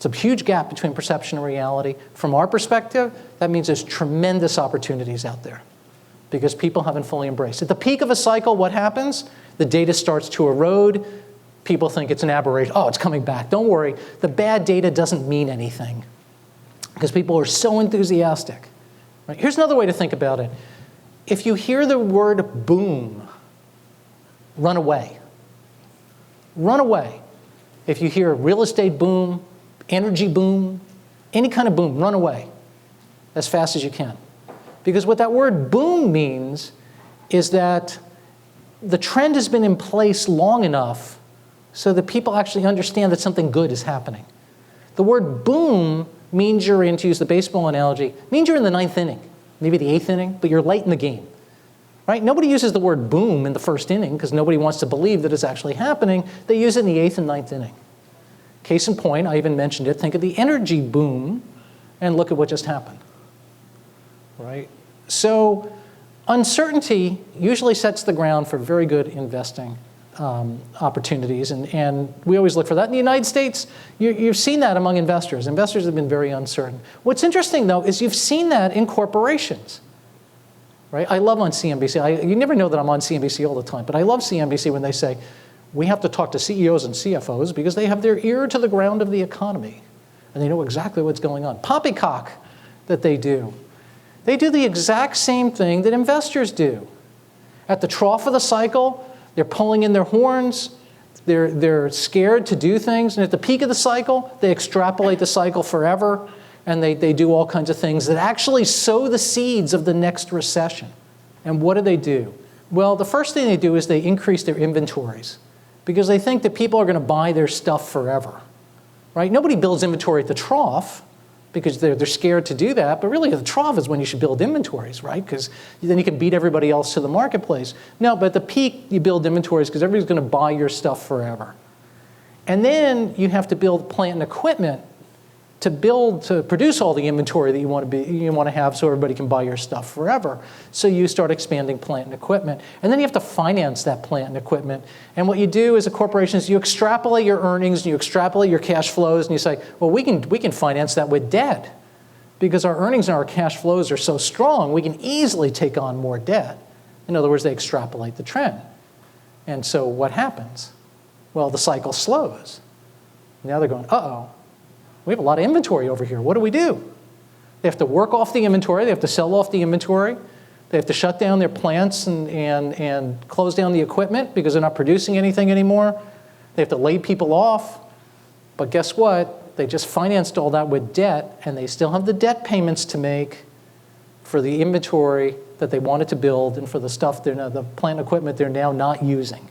It's a huge gap between perception and reality. From our perspective, that means there's tremendous opportunities out there because people haven't fully embraced. At the peak of a cycle, what happens? The data starts to erode. People think it's an aberration. Oh, it's coming back. Don't worry. The bad data doesn't mean anything because people are so enthusiastic. Right? Here's another way to think about it. If you hear the word boom, run away. Run away. If you hear real estate boom, energy boom, any kind of boom, run away as fast as you can. Because what that word boom means is that the trend has been in place long enough so that people actually understand that something good is happening. The word boom means you're in, to use the baseball analogy, means you're in the 9th inning, maybe the 8th inning, but you're late in the game. Right? Nobody uses the word boom in the 1st inning because nobody wants to believe that it's actually happening. They use it in the 8th and 9th inning. Case in point, I even mentioned it, think of the energy boom and look at what just happened. Right? So uncertainty usually sets the ground for very good investing opportunities, and we always look for that. In the United States, you've seen that among investors. Investors have been very uncertain. What's interesting, though, is you've seen that in corporations. Right? I love on CNBC. You never know that I'm on CNBC all the time, but I love CNBC when they say, we have to talk to CEOs and CFOs because they have their ear to the ground of the economy, and they know exactly what's going on. Poppycock that they do. They do the exact same thing that investors do. At the trough of the cycle, they're pulling in their horns, they're scared to do things, and at the peak of the cycle, they extrapolate the cycle forever, and they do all kinds of things that actually sow the seeds of the next recession. And what do? Well, the first thing they do is they increase their inventories because they think that people are going to buy their stuff forever. Right? Nobody builds inventory at the trough because they're scared to do that, but really the trough is when you should build inventories, right? Because then you can beat everybody else to the marketplace. No, but at the peak, you build inventories because everybody's going to buy your stuff forever. And then you have to build plant and equipment to produce all the inventory that you want to have so everybody can buy your stuff forever. So you start expanding plant and equipment. And then you have to finance that plant and equipment. And what you do as a corporation is you extrapolate your earnings and you extrapolate your cash flows and you say, well, we can finance that with debt because our earnings and our cash flows are so strong, we can easily take on more debt. In other words, they extrapolate the trend. And so what happens? Well, the cycle slows. Now they're going, uh-oh. We have a lot of inventory over here. What do? They have to work off the inventory. They have to sell off the inventory. They have to shut down their plants and close down the equipment because they're not producing anything anymore. They have to lay people off. But guess what? They just financed all that with debt, and they still have the debt payments to make for the inventory that they wanted to build and for the stuff, the plant equipment they're now not using.